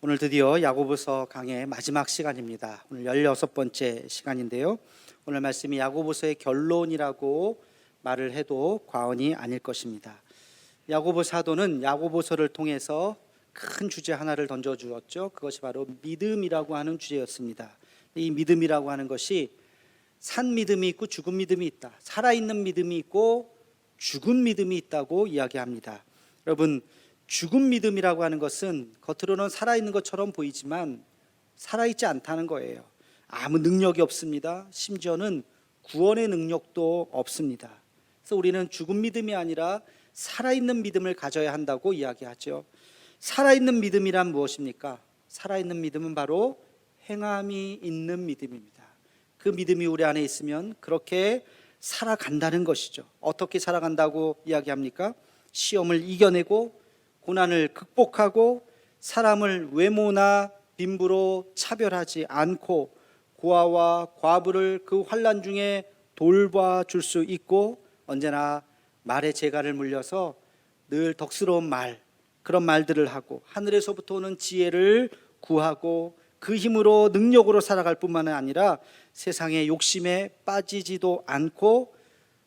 오늘 드디어 야고보서 강의 마지막 시간입니다. 오늘 16번째 시간인데요. 오늘 말씀이 야고보서의 결론이라고 말을 해도 과언이 아닐 것입니다. 야고보 사도는 야고보서를 통해서 큰 주제 하나를 던져주었죠. 그것이 바로 믿음이라고 하는 주제였습니다. 이 믿음이라고 하는 것이 산 믿음이 있고 죽은 믿음이 있다. 살아있는 믿음이 있고 죽은 믿음이 있다고 이야기합니다. 여러분, 죽은 믿음이라고 하는 것은 겉으로는 살아있는 것처럼 보이지만 살아있지 않다는 거예요. 아무 능력이 없습니다. 심지어는 구원의 능력도 없습니다. 그래서 우리는 죽은 믿음이 아니라 살아있는 믿음을 가져야 한다고 이야기하죠. 살아있는 믿음이란 무엇입니까? 살아있는 믿음은 바로 행함이 있는 믿음입니다. 그 믿음이 우리 안에 있으면 그렇게 살아간다는 것이죠. 어떻게 살아간다고 이야기합니까? 시험을 이겨내고 고난을 극복하고 사람을 외모나 빈부로 차별하지 않고 고아와 과부를 그 환난 중에 돌봐줄 수 있고 언제나 말의 재갈을 물려서 늘 덕스러운 말, 그런 말들을 하고 하늘에서부터 오는 지혜를 구하고 그 힘으로 능력으로 살아갈 뿐만 아니라 세상의 욕심에 빠지지도 않고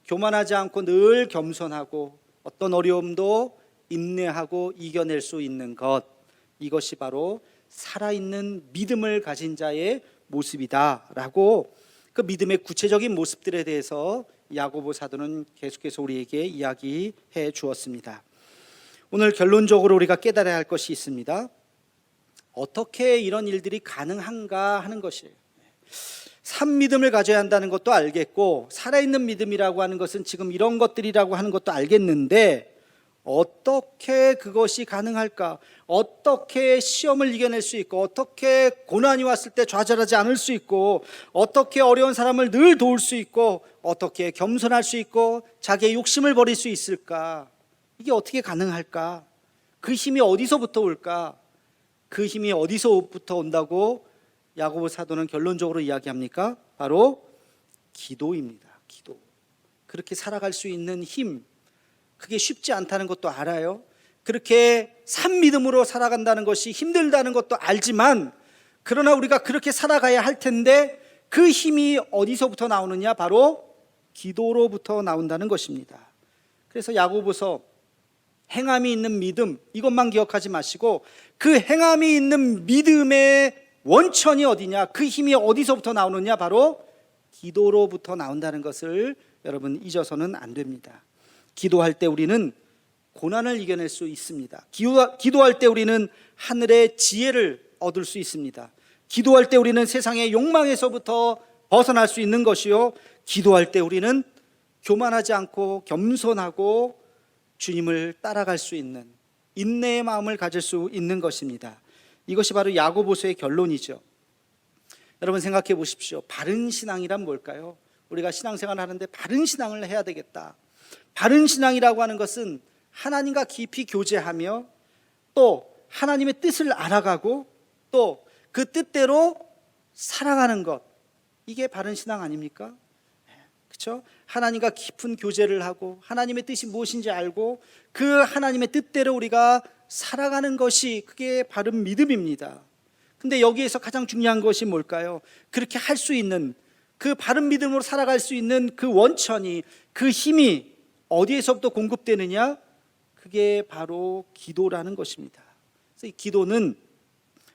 교만하지 않고 늘 겸손하고 어떤 어려움도 인내하고 이겨낼 수 있는 것, 이것이 바로 살아있는 믿음을 가진 자의 모습이다라고 그 믿음의 구체적인 모습들에 대해서 야고보 사도는 계속해서 우리에게 이야기해 주었습니다. 오늘 결론적으로 우리가 깨달아야 할 것이 있습니다. 어떻게 이런 일들이 가능한가 하는 것이에요. 산 믿음을 가져야 한다는 것도 알겠고 살아있는 믿음이라고 하는 것은 지금 이런 것들이라고 하는 것도 알겠는데 어떻게 그것이 가능할까? 어떻게 시험을 이겨낼 수 있고 어떻게 고난이 왔을 때 좌절하지 않을 수 있고 어떻게 어려운 사람을 늘 도울 수 있고 어떻게 겸손할 수 있고 자기의 욕심을 버릴 수 있을까? 이게 어떻게 가능할까? 그 힘이 어디서부터 올까? 그 힘이 어디서부터 온다고 야고보 사도는 결론적으로 이야기합니까? 바로 기도입니다. 기도. 그렇게 살아갈 수 있는 힘, 그게 쉽지 않다는 것도 알아요. 그렇게 산 믿음으로 살아간다는 것이 힘들다는 것도 알지만 그러나 우리가 그렇게 살아가야 할 텐데 그 힘이 어디서부터 나오느냐? 바로 기도로부터 나온다는 것입니다. 그래서 야고보서 행함이 있는 믿음, 이것만 기억하지 마시고 그 행함이 있는 믿음의 원천이 어디냐? 그 힘이 어디서부터 나오느냐? 바로 기도로부터 나온다는 것을 여러분 잊어서는 안 됩니다. 기도할 때 우리는 고난을 이겨낼 수 있습니다. 기도할 때 우리는 하늘의 지혜를 얻을 수 있습니다. 기도할 때 우리는 세상의 욕망에서부터 벗어날 수 있는 것이요, 기도할 때 우리는 교만하지 않고 겸손하고 주님을 따라갈 수 있는 인내의 마음을 가질 수 있는 것입니다. 이것이 바로 야고보서의 결론이죠. 여러분 생각해 보십시오. 바른 신앙이란 뭘까요? 우리가 신앙생활을 하는데 바른 신앙을 해야 되겠다. 바른 신앙이라고 하는 것은 하나님과 깊이 교제하며 또 하나님의 뜻을 알아가고 또 그 뜻대로 살아가는 것, 이게 바른 신앙 아닙니까? 그렇죠? 하나님과 깊은 교제를 하고 하나님의 뜻이 무엇인지 알고 그 하나님의 뜻대로 우리가 살아가는 것이 그게 바른 믿음입니다. 근데 여기에서 가장 중요한 것이 뭘까요? 그렇게 할 수 있는 그 바른 믿음으로 살아갈 수 있는 그 원천이, 그 힘이 어디에서부터 공급되느냐? 그게 바로 기도라는 것입니다. 그래서 이 기도는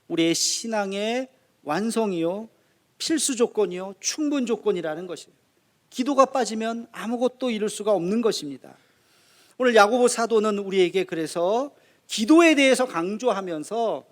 우리의 신앙의 완성이요, 필수 조건이요, 충분 조건이라는 것이에요. 기도가 빠지면 아무것도 이룰 수가 없는 것입니다. 오늘 야고보 사도는 우리에게 그래서 기도에 대해서 강조하면서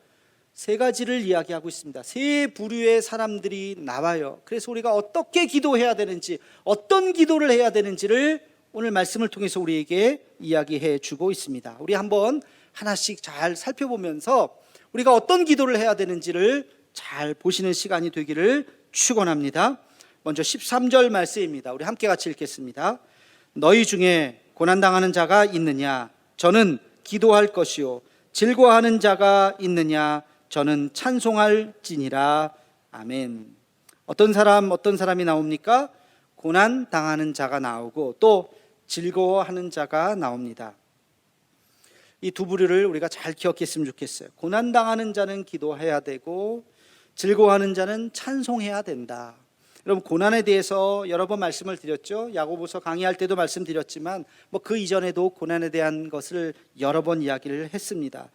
세 가지를 이야기하고 있습니다. 세 부류의 사람들이 나와요. 그래서 우리가 어떻게 기도해야 되는지, 어떤 기도를 해야 되는지를 오늘 말씀을 통해서 우리에게 이야기해 주고 있습니다. 우리 한번 하나씩 잘 살펴보면서 우리가 어떤 기도를 해야 되는지를 잘 보시는 시간이 되기를 축원합니다. 먼저 13절 말씀입니다. 우리 함께 같이 읽겠습니다. 너희 중에 고난당하는 자가 있느냐? 저는 기도할 것이요. 즐거워하는 자가 있느냐? 저는 찬송할지니라. 아멘. 어떤 사람이 나옵니까? 고난당하는 자가 나오고 또 즐거워하는 자가 나옵니다. 이 두 부류를 우리가 잘 기억했으면 좋겠어요. 고난당하는 자는 기도해야 되고 즐거워하는 자는 찬송해야 된다. 여러분, 고난에 대해서 여러 번 말씀을 드렸죠. 야고보서 강의할 때도 말씀드렸지만 그 이전에도 고난에 대한 것을 여러 번 이야기를 했습니다.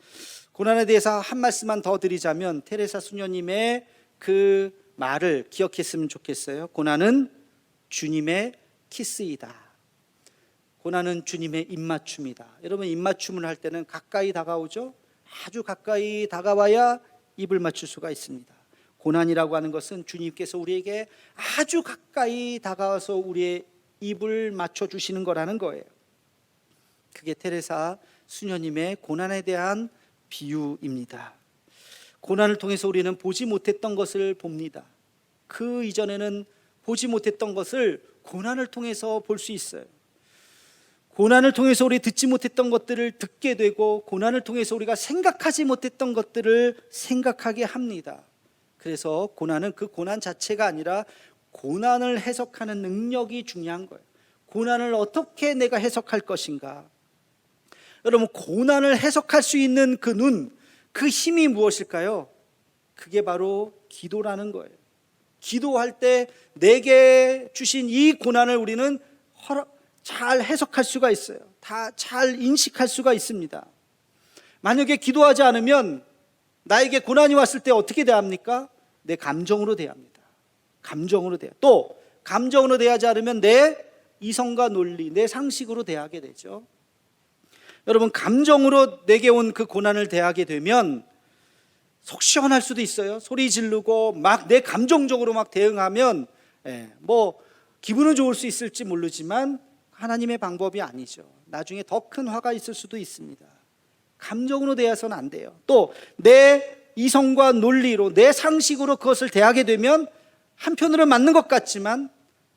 고난에 대해서 한 말씀만 더 드리자면 테레사 수녀님의 그 말을 기억했으면 좋겠어요. 고난은 주님의 키스이다. 고난은 주님의 입맞춤이다. 여러분, 입맞춤을 할 때는 가까이 다가오죠. 아주 가까이 다가와야 입을 맞출 수가 있습니다. 고난이라고 하는 것은 주님께서 우리에게 아주 가까이 다가와서 우리의 입을 맞춰주시는 거라는 거예요. 그게 테레사 수녀님의 고난에 대한 비유입니다. 고난을 통해서 우리는 보지 못했던 것을 봅니다. 그 이전에는 보지 못했던 것을 고난을 통해서 볼 수 있어요. 고난을 통해서 우리 듣지 못했던 것들을 듣게 되고, 고난을 통해서 우리가 생각하지 못했던 것들을 생각하게 합니다. 그래서 고난은 그 고난 자체가 아니라 고난을 해석하는 능력이 중요한 거예요. 고난을 어떻게 내가 해석할 것인가. 여러분, 고난을 해석할 수 있는 그 눈, 그 힘이 무엇일까요? 그게 바로 기도라는 거예요. 기도할 때 내게 주신 이 고난을 우리는 잘 해석할 수가 있어요. 다 잘 인식할 수가 있습니다. 만약에 기도하지 않으면 나에게 고난이 왔을 때 어떻게 대합니까? 내 감정으로 대합니다. 감정으로 대하. 또 감정으로 대하지 않으면 내 이성과 논리, 내 상식으로 대하게 되죠. 여러분, 감정으로 내게 온 그 고난을 대하게 되면 속 시원할 수도 있어요. 소리 지르고 막 내 감정적으로 막 대응하면 기분은 좋을 수 있을지 모르지만 하나님의 방법이 아니죠. 나중에 더 큰 화가 있을 수도 있습니다. 감정으로 대해서는 안 돼요. 또 내 이성과 논리로, 내 상식으로 그것을 대하게 되면 한편으로는 맞는 것 같지만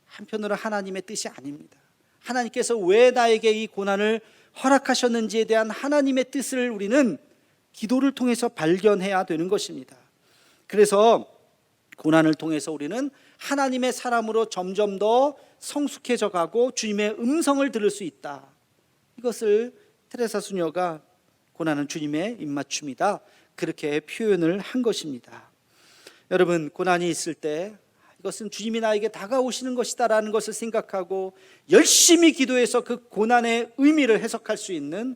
한편으로는 하나님의 뜻이 아닙니다. 하나님께서 왜 나에게 이 고난을 허락하셨는지에 대한 하나님의 뜻을 우리는 기도를 통해서 발견해야 되는 것입니다. 그래서 고난을 통해서 우리는 하나님의 사람으로 점점 더 성숙해져 가고 주님의 음성을 들을 수 있다. 이것을 테레사 수녀가 고난은 주님의 입맞춤이다, 그렇게 표현을 한 것입니다. 여러분, 고난이 있을 때 이것은 주님이 나에게 다가오시는 것이다라는 것을 생각하고 열심히 기도해서 그 고난의 의미를 해석할 수 있는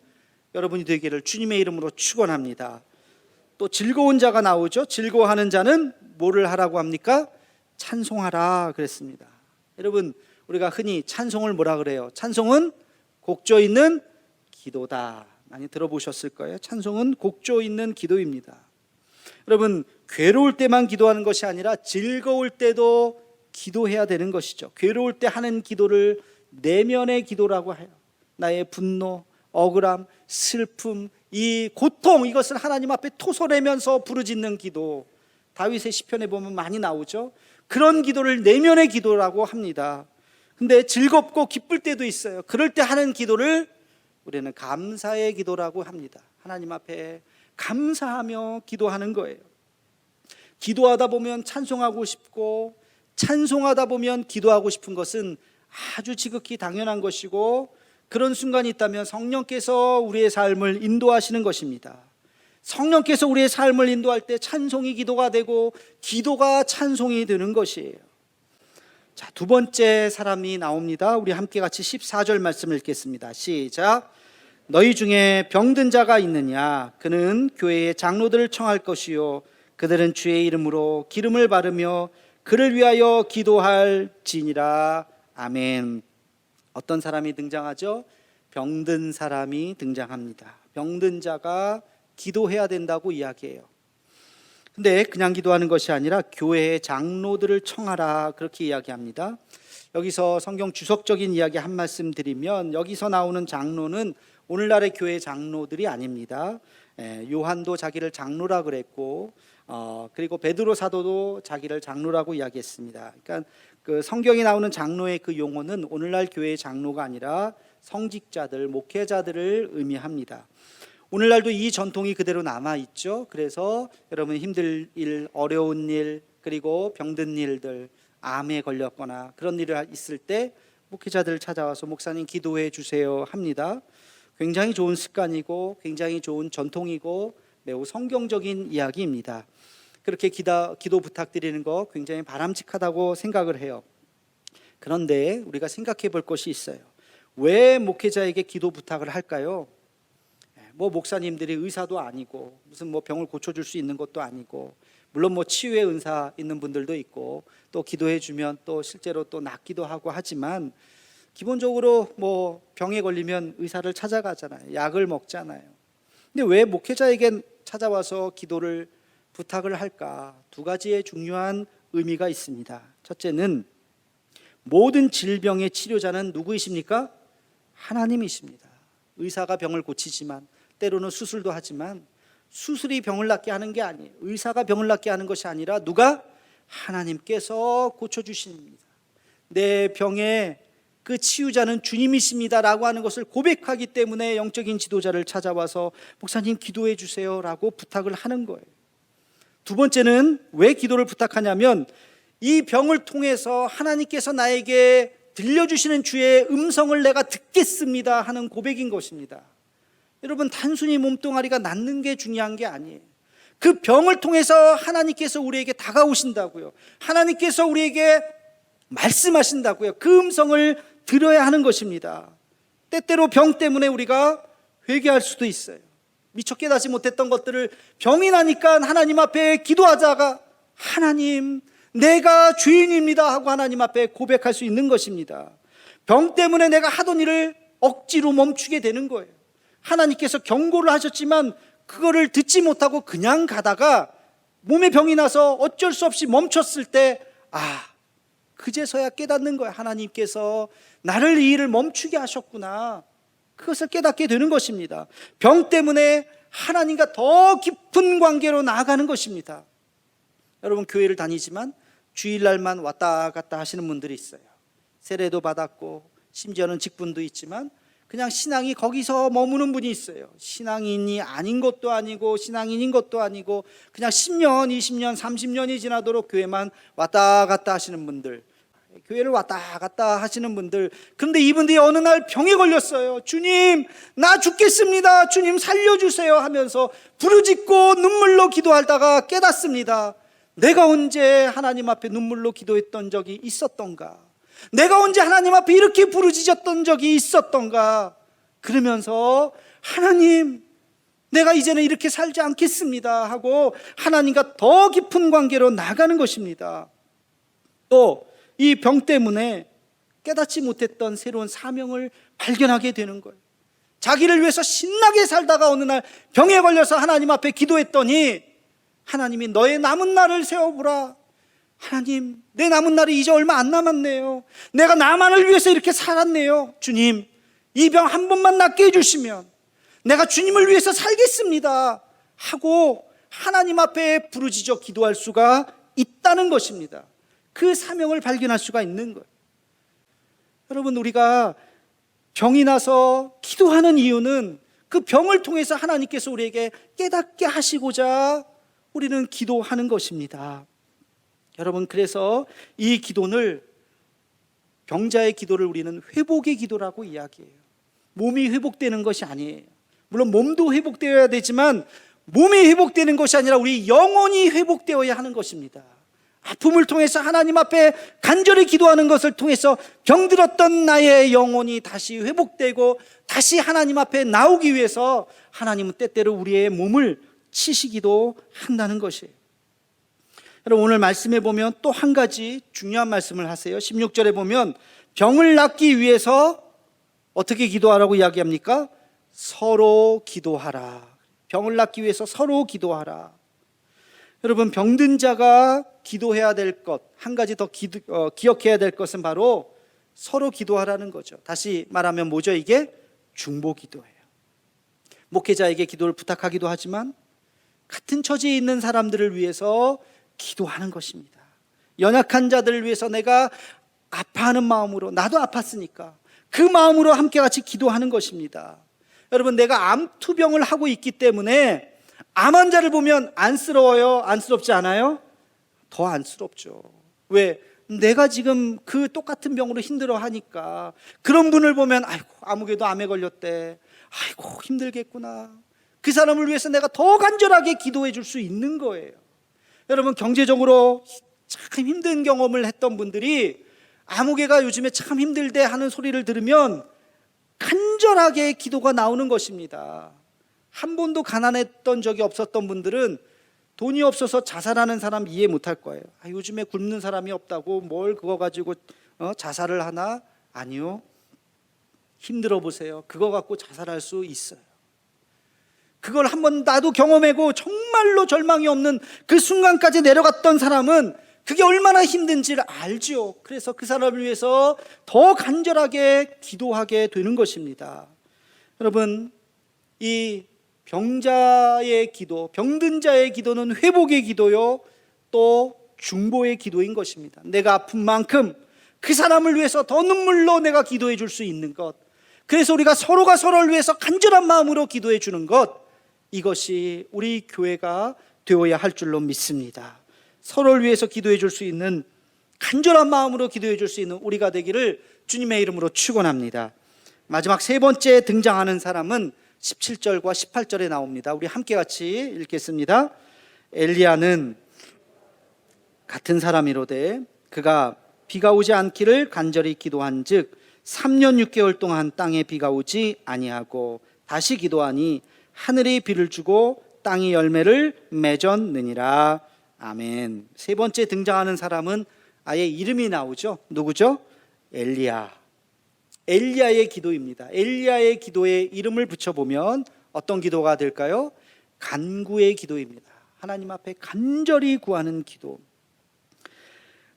여러분이 되기를 주님의 이름으로 축원합니다. 또 즐거운 자가 나오죠. 즐거워하는 자는 뭐를 하라고 합니까? 찬송하라 그랬습니다. 여러분, 우리가 흔히 찬송을 뭐라 그래요? 찬송은 곡조 있는 기도다. 많이 들어보셨을 거예요. 찬송은 곡조 있는 기도입니다. 여러분, 괴로울 때만 기도하는 것이 아니라 즐거울 때도 기도해야 되는 것이죠. 괴로울 때 하는 기도를 내면의 기도라고 해요. 나의 분노, 억울함, 슬픔, 이 고통, 이것을 하나님 앞에 토설하면서 부르짖는 기도, 다윗의 시편에 보면 많이 나오죠. 그런 기도를 내면의 기도라고 합니다. 근데 즐겁고 기쁠 때도 있어요. 그럴 때 하는 기도를 우리는 감사의 기도라고 합니다. 하나님 앞에 감사하며 기도하는 거예요. 기도하다 보면 찬송하고 싶고, 찬송하다 보면 기도하고 싶은 것은 아주 지극히 당연한 것이고, 그런 순간이 있다면 성령께서 우리의 삶을 인도하시는 것입니다. 성령께서 우리의 삶을 인도할 때 찬송이 기도가 되고 기도가 찬송이 되는 것이에요. 자, 두 번째 사람이 나옵니다. 우리 함께 같이 14절 말씀을 읽겠습니다. 시작. 너희 중에 병든 자가 있느냐? 그는 교회의 장로들을 청할 것이요, 그들은 주의 이름으로 기름을 바르며 그를 위하여 기도할지니라. 아멘. 어떤 사람이 등장하죠? 병든 사람이 등장합니다. 병든 자가 기도해야 된다고 이야기해요. 근데 그냥 기도하는 것이 아니라 교회의 장로들을 청하라, 그렇게 이야기합니다. 여기서 성경 주석적인 이야기 한 말씀 드리면, 여기서 나오는 장로는 오늘날의 교회 장로들이 아닙니다. 요한도 자기를 장로라 그랬고, 그리고 베드로 사도도 자기를 장로라고 이야기했습니다. 그러니까 그 성경에 나오는 장로의 그 용어는 오늘날 교회의 장로가 아니라 성직자들, 목회자들을 의미합니다. 오늘날도 이 전통이 그대로 남아있죠. 그래서 여러분, 힘들 일, 어려운 일, 그리고 병든 일들, 암에 걸렸거나 그런 일이 있을 때 목회자들을 찾아와서 목사님 기도해 주세요 합니다. 굉장히 좋은 습관이고 굉장히 좋은 전통이고 매우 성경적인 이야기입니다. 그렇게 기도 부탁드리는 거 굉장히 바람직하다고 생각을 해요. 그런데 우리가 생각해 볼 것이 있어요. 왜 목회자에게 기도 부탁을 할까요? 뭐 목사님들이 의사도 아니고 무슨 뭐 병을 고쳐줄 수 있는 것도 아니고, 물론 뭐 치유의 은사 있는 분들도 있고 또 기도해 주면 또 실제로 또 낫기도 하고 하지만, 기본적으로 뭐 병에 걸리면 의사를 찾아가잖아요. 약을 먹잖아요. 근데 왜 목회자에게 찾아와서 기도를 부탁을 할까? 두 가지의 중요한 의미가 있습니다. 첫째는 모든 질병의 치료자는 누구이십니까? 하나님이십니다. 의사가 병을 고치지만, 때로는 수술도 하지만 수술이 병을 낫게 하는 게 아니에요. 의사가 병을 낫게 하는 것이 아니라 누가? 하나님께서 고쳐주십니다. 내 병의 그 치유자는 주님이십니다 라고 하는 것을 고백하기 때문에 영적인 지도자를 찾아와서 목사님 기도해 주세요 라고 부탁을 하는 거예요. 두 번째는 왜 기도를 부탁하냐면, 이 병을 통해서 하나님께서 나에게 들려주시는 주의 음성을 내가 듣겠습니다 하는 고백인 것입니다. 여러분, 단순히 몸뚱아리가 낫는 게 중요한 게 아니에요. 그 병을 통해서 하나님께서 우리에게 다가오신다고요. 하나님께서 우리에게 말씀하신다고요. 그 음성을 들어야 하는 것입니다. 때때로 병 때문에 우리가 회개할 수도 있어요. 미처 깨닫지 못했던 것들을 병이 나니까 하나님 앞에 기도하다가 하나님 내가 죄인입니다 하고 하나님 앞에 고백할 수 있는 것입니다. 병 때문에 내가 하던 일을 억지로 멈추게 되는 거예요. 하나님께서 경고를 하셨지만 그거를 듣지 못하고 그냥 가다가 몸에 병이 나서 어쩔 수 없이 멈췄을 때, 그제서야 깨닫는 거예요. 하나님께서 나를 이 일을 멈추게 하셨구나. 그것을 깨닫게 되는 것입니다. 병 때문에 하나님과 더 깊은 관계로 나아가는 것입니다. 여러분, 교회를 다니지만 주일날만 왔다 갔다 하시는 분들이 있어요. 세례도 받았고 심지어는 직분도 있지만 그냥 신앙이 거기서 머무는 분이 있어요. 신앙인이 아닌 것도 아니고 신앙인인 것도 아니고 그냥 10년, 20년, 30년이 지나도록 교회만 왔다 갔다 하시는 분들, 교회를 왔다 갔다 하시는 분들. 그런데 이분들이 어느 날 병에 걸렸어요. 주님, 나 죽겠습니다. 주님 살려주세요 하면서 부르짖고 눈물로 기도하다가 깨닫습니다. 내가 언제 하나님 앞에 눈물로 기도했던 적이 있었던가? 내가 언제 하나님 앞에 이렇게 부르짖었던 적이 있었던가? 그러면서 하나님, 내가 이제는 이렇게 살지 않겠습니다 하고 하나님과 더 깊은 관계로 나가는 것입니다. 또 이 병 때문에 깨닫지 못했던 새로운 사명을 발견하게 되는 거예요. 자기를 위해서 신나게 살다가 어느 날 병에 걸려서 하나님 앞에 기도했더니 하나님이 너의 남은 날을 세워보라. 하나님, 내 남은 날이 이제 얼마 안 남았네요. 내가 나만을 위해서 이렇게 살았네요. 주님, 이 병 한 번만 낫게 해주시면 내가 주님을 위해서 살겠습니다 하고 하나님 앞에 부르짖어 기도할 수가 있다는 것입니다. 그 사명을 발견할 수가 있는 거예요. 여러분, 우리가 병이 나서 기도하는 이유는 그 병을 통해서 하나님께서 우리에게 깨닫게 하시고자 우리는 기도하는 것입니다. 여러분, 그래서 이 기도를, 병자의 기도를 우리는 회복의 기도라고 이야기해요. 몸이 회복되는 것이 아니에요. 물론 몸도 회복되어야 되지만 몸이 회복되는 것이 아니라 우리 영혼이 회복되어야 하는 것입니다. 아픔을 통해서 하나님 앞에 간절히 기도하는 것을 통해서 병들었던 나의 영혼이 다시 회복되고 다시 하나님 앞에 나오기 위해서 하나님은 때때로 우리의 몸을 치시기도 한다는 것이에요. 여러분, 오늘 말씀에 보면 또 한 가지 중요한 말씀을 하세요. 16절에 보면 병을 낫기 위해서 어떻게 기도하라고 이야기합니까? 서로 기도하라. 병을 낫기 위해서 서로 기도하라. 여러분, 병든 자가 기도해야 될 것, 한 가지 더 기억해야 될 것은 바로 서로 기도하라는 거죠. 다시 말하면 뭐죠? 이게 중보기도예요. 목회자에게 기도를 부탁하기도 하지만 같은 처지에 있는 사람들을 위해서 기도하는 것입니다. 연약한 자들을 위해서 내가 아파하는 마음으로, 나도 아팠으니까 그 마음으로 함께 같이 기도하는 것입니다. 여러분, 내가 암투병을 하고 있기 때문에 암 환자를 보면 안쓰러워요? 안쓰럽지 않아요? 더 안쓰럽죠. 왜? 내가 지금 그 똑같은 병으로 힘들어하니까. 그런 분을 보면 아이고, 아무개도 암에 걸렸대. 아이고 힘들겠구나. 그 사람을 위해서 내가 더 간절하게 기도해 줄 수 있는 거예요. 여러분, 경제적으로 참 힘든 경험을 했던 분들이 아무개가 요즘에 참 힘들대 하는 소리를 들으면 간절하게 기도가 나오는 것입니다. 한 번도 가난했던 적이 없었던 분들은 돈이 없어서 자살하는 사람 이해 못할 거예요. 요즘에 굶는 사람이 없다고 뭘 그거 가지고 자살을 하나? 아니요. 힘들어 보세요. 그거 갖고 자살할 수 있어요. 그걸 한번 나도 경험하고 정말로 절망이 없는 그 순간까지 내려갔던 사람은 그게 얼마나 힘든지를 알죠. 그래서 그 사람을 위해서 더 간절하게 기도하게 되는 것입니다. 여러분, 이 병자의 기도, 병든 자의 기도는 회복의 기도요, 또 중보의 기도인 것입니다. 내가 아픈 만큼 그 사람을 위해서 더 눈물로 내가 기도해 줄 수 있는 것, 그래서 우리가 서로가 서로를 위해서 간절한 마음으로 기도해 주는 것, 이것이 우리 교회가 되어야 할 줄로 믿습니다. 서로를 위해서 기도해 줄 수 있는, 간절한 마음으로 기도해 줄 수 있는 우리가 되기를 주님의 이름으로 축원합니다. 마지막 세 번째 등장하는 사람은 17절과 18절에 나옵니다. 우리 함께 같이 읽겠습니다. 엘리야는 같은 사람이로되 그가 비가 오지 않기를 간절히 기도한즉 3년 6개월 동안 땅에 비가 오지 아니하고 다시 기도하니 하늘이 비를 주고 땅이 열매를 맺었느니라. 아멘. 세 번째 등장하는 사람은 아예 이름이 나오죠. 누구죠? 엘리야. 엘리야의 기도입니다. 엘리야의 기도에 이름을 붙여보면 어떤 기도가 될까요? 간구의 기도입니다. 하나님 앞에 간절히 구하는 기도.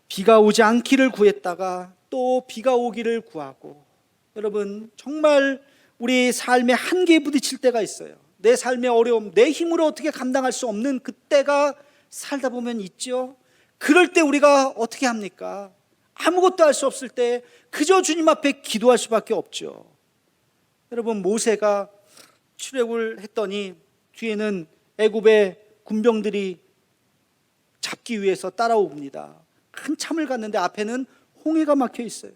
비가 오지 않기를 구했다가 또 비가 오기를 구하고, 여러분 정말 우리 삶의 한계에 부딪힐 때가 있어요. 내 삶의 어려움, 내 힘으로 어떻게 감당할 수 없는 그때가 살다 보면 있죠. 그럴 때 우리가 어떻게 합니까? 아무것도 할 수 없을 때 그저 주님 앞에 기도할 수밖에 없죠. 여러분, 모세가 출애굽을 했더니 뒤에는 애굽의 군병들이 잡기 위해서 따라옵니다. 한참을 갔는데 앞에는 홍해가 막혀 있어요.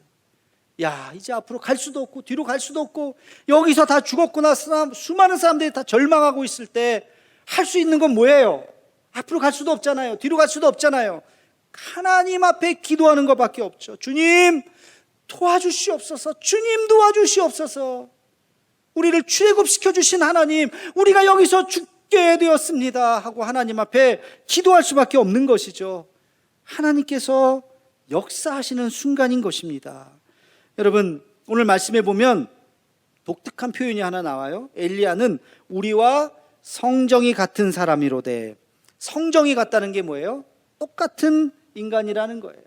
야, 이제 앞으로 갈 수도 없고 뒤로 갈 수도 없고 여기서 다 죽었구나. 수많은 사람들이 다 절망하고 있을 때 할 수 있는 건 뭐예요? 앞으로 갈 수도 없잖아요. 뒤로 갈 수도 없잖아요. 하나님 앞에 기도하는 것밖에 없죠. 주님 도와주시옵소서. 주님 도와주시옵소서. 우리를 출애굽시켜 주신 하나님, 우리가 여기서 죽게 되었습니다 하고 하나님 앞에 기도할 수밖에 없는 것이죠. 하나님께서 역사하시는 순간인 것입니다. 여러분, 오늘 말씀해 보면 독특한 표현이 하나 나와요. 엘리야는 우리와 성정이 같은 사람이로되, 성정이 같다는 게 뭐예요? 똑같은 인간이라는 거예요.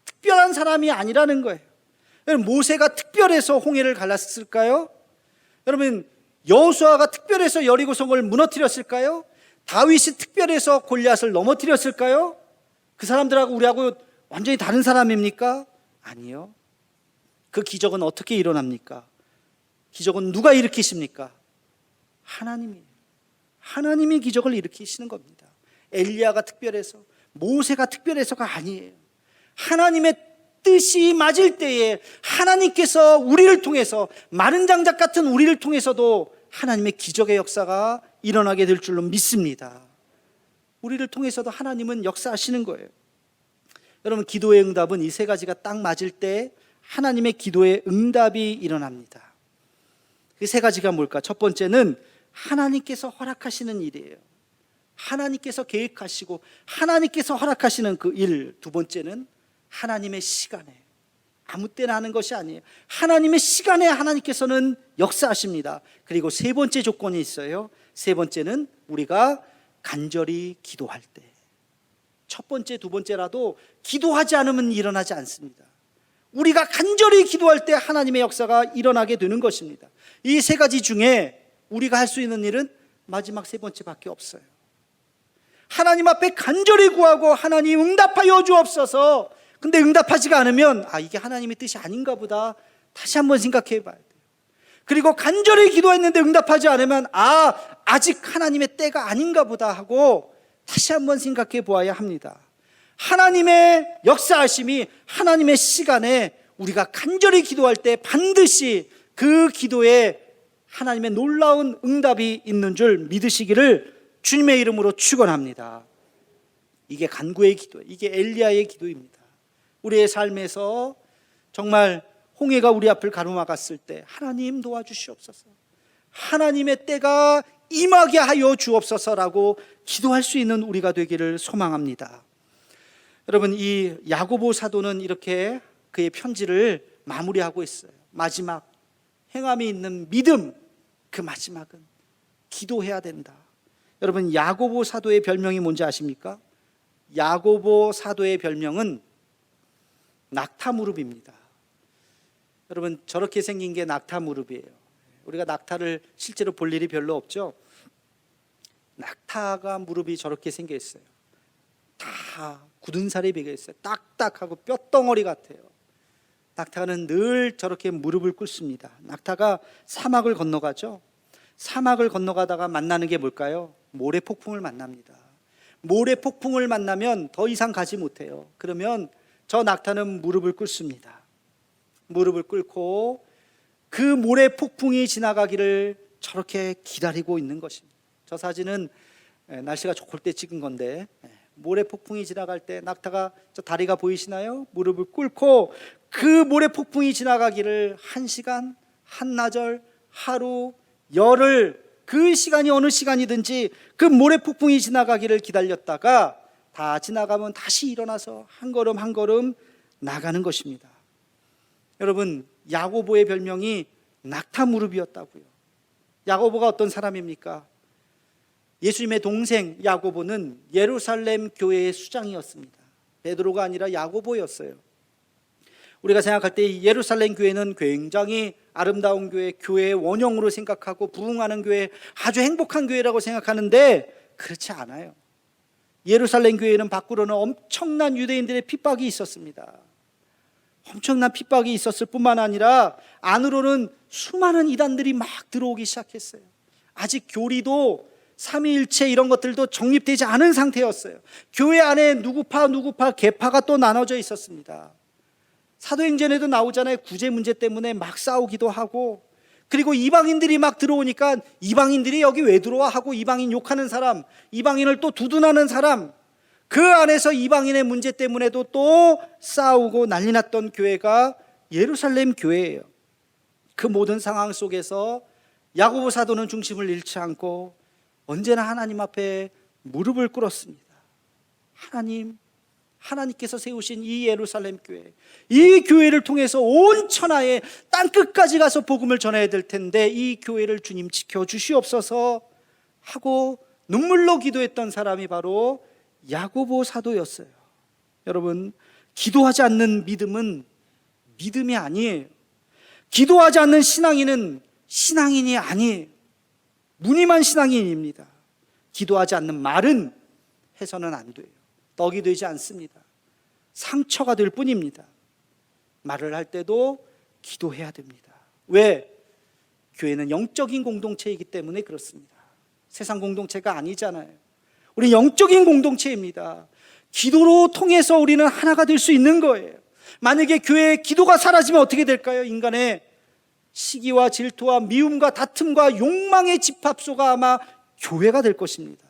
특별한 사람이 아니라는 거예요. 여러분, 모세가 특별해서 홍해를 갈랐을까요? 여러분, 여호수아가 특별해서 여리고성을 무너뜨렸을까요? 다윗이 특별해서 골리앗을 넘어뜨렸을까요? 그 사람들하고 우리하고 완전히 다른 사람입니까? 아니요. 그 기적은 어떻게 일어납니까? 기적은 누가 일으키십니까? 하나님이. 하나님이 기적을 일으키시는 겁니다. 엘리야가 특별해서, 모세가 특별해서가 아니에요. 하나님의 뜻이 맞을 때에 하나님께서 우리를 통해서, 마른 장작 같은 우리를 통해서도 하나님의 기적의 역사가 일어나게 될 줄로 믿습니다. 우리를 통해서도 하나님은 역사하시는 거예요. 여러분, 기도의 응답은 이 세 가지가 딱 맞을 때 하나님의 기도의 응답이 일어납니다. 그 세 가지가 뭘까? 첫 번째는 하나님께서 허락하시는 일이에요. 하나님께서 계획하시고 하나님께서 허락하시는 그 일. 두 번째는 하나님의 시간에, 아무 때나 하는 것이 아니에요. 하나님의 시간에 하나님께서는 역사하십니다. 그리고 세 번째 조건이 있어요. 세 번째는 우리가 간절히 기도할 때. 첫 번째, 두 번째라도 기도하지 않으면 일어나지 않습니다. 우리가 간절히 기도할 때 하나님의 역사가 일어나게 되는 것입니다. 이 세 가지 중에 우리가 할 수 있는 일은 마지막 세 번째밖에 없어요. 하나님 앞에 간절히 구하고 하나님 응답하여 주옵소서. 근데 응답하지가 않으면 이게 하나님의 뜻이 아닌가 보다 다시 한번 생각해 봐야 돼요. 그리고 간절히 기도했는데 응답하지 않으면 아직 하나님의 때가 아닌가 보다 하고 다시 한번 생각해 보아야 합니다. 하나님의 역사하심이, 하나님의 시간에 우리가 간절히 기도할 때 반드시 그 기도에 하나님의 놀라운 응답이 있는 줄 믿으시기를 주님의 이름으로 축원합니다. 이게 간구의 기도예요. 이게 엘리야의 기도입니다. 우리의 삶에서 정말 홍해가 우리 앞을 가로막았을 때 하나님 도와주시옵소서, 하나님의 때가 임하게 하여 주옵소서라고 기도할 수 있는 우리가 되기를 소망합니다. 여러분, 이 야고보 사도는 이렇게 그의 편지를 마무리하고 있어요. 마지막 행함이 있는 믿음, 그 마지막은 기도해야 된다. 여러분, 야고보 사도의 별명이 뭔지 아십니까? 야고보 사도의 별명은 낙타무릎입니다. 여러분, 저렇게 생긴 게 낙타무릎이에요. 우리가 낙타를 실제로 볼 일이 별로 없죠. 낙타가 무릎이 저렇게 생겨 있어요. 다 굳은 살이 배겨 있어요. 딱딱하고 뼈덩어리 같아요. 낙타는 늘 저렇게 무릎을 꿇습니다. 낙타가 사막을 건너가죠. 사막을 건너가다가 만나는 게 뭘까요? 모래폭풍을 만납니다. 모래폭풍을 만나면 더 이상 가지 못해요. 그러면 저 낙타는 무릎을 꿇습니다. 무릎을 꿇고 그 모래폭풍이 지나가기를 저렇게 기다리고 있는 것입니다. 저 사진은 날씨가 좋을 때 찍은 건데, 모래폭풍이 지나갈 때 낙타가, 저 다리가 보이시나요? 무릎을 꿇고 그 모래폭풍이 지나가기를 1시간, 한나절, 하루, 열흘, 그 시간이 어느 시간이든지 그 모래폭풍이 지나가기를 기다렸다가 다 지나가면 다시 일어나서 한 걸음 한 걸음 나가는 것입니다. 여러분, 야고보의 별명이 낙타무릎이었다고요. 야고보가 어떤 사람입니까? 예수님의 동생 야고보는 예루살렘 교회의 수장이었습니다. 베드로가 아니라 야고보였어요. 우리가 생각할 때 예루살렘 교회는 굉장히 아름다운 교회, 교회의 원형으로 생각하고 부흥하는 교회, 아주 행복한 교회라고 생각하는데 그렇지 않아요. 예루살렘 교회는 밖으로는 엄청난 유대인들의 핍박이 있었습니다. 엄청난 핍박이 있었을 뿐만 아니라 안으로는 수많은 이단들이 막 들어오기 시작했어요. 아직 교리도 삼위일체 이런 것들도 정립되지 않은 상태였어요. 교회 안에 누구파 계파가 또 나눠져 있었습니다. 사도행전에도 나오잖아요. 구제 문제 때문에 막 싸우기도 하고, 그리고 이방인들이 막 들어오니까 이방인들이 여기 왜 들어와 하고 이방인 욕하는 사람, 이방인을 또 두둔하는 사람, 그 안에서 이방인의 문제 때문에도 또 싸우고 난리 났던 교회가 예루살렘 교회예요. 그 모든 상황 속에서 야고보 사도는 중심을 잃지 않고 언제나 하나님 앞에 무릎을 꿇었습니다. 하나님께서 세우신 이 예루살렘 교회, 이 교회를 통해서 온 천하의 땅끝까지 가서 복음을 전해야 될 텐데 이 교회를 주님 지켜주시옵소서 하고 눈물로 기도했던 사람이 바로 야고보 사도였어요. 여러분, 기도하지 않는 믿음은 믿음이 아니에요. 기도하지 않는 신앙인은 신앙인이 아니에요. 무늬만 신앙인입니다. 기도하지 않는 말은 해서는 안 돼요. 떡이 되지 않습니다. 상처가 될 뿐입니다. 말을 할 때도 기도해야 됩니다. 왜? 교회는 영적인 공동체이기 때문에 그렇습니다. 세상 공동체가 아니잖아요. 우리 영적인 공동체입니다. 기도로 통해서 우리는 하나가 될 수 있는 거예요. 만약에 교회에 기도가 사라지면 어떻게 될까요? 인간의 시기와 질투와 미움과 다툼과 욕망의 집합소가 아마 교회가 될 것입니다.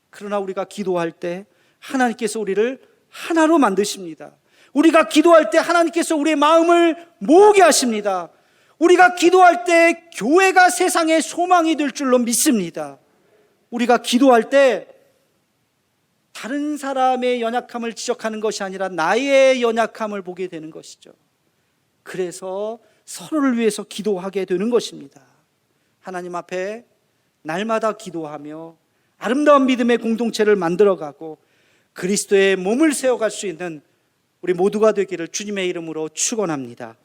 그러나 우리가 기도할 때 하나님께서 우리를 하나로 만드십니다. 우리가 기도할 때 하나님께서 우리의 마음을 모으게 하십니다. 우리가 기도할 때 교회가 세상의 소망이 될 줄로 믿습니다. 우리가 기도할 때 다른 사람의 연약함을 지적하는 것이 아니라 나의 연약함을 보게 되는 것이죠. 그래서 서로를 위해서 기도하게 되는 것입니다. 하나님 앞에 날마다 기도하며 아름다운 믿음의 공동체를 만들어가고 그리스도의 몸을 세워갈 수 있는 우리 모두가 되기를 주님의 이름으로 축원합니다.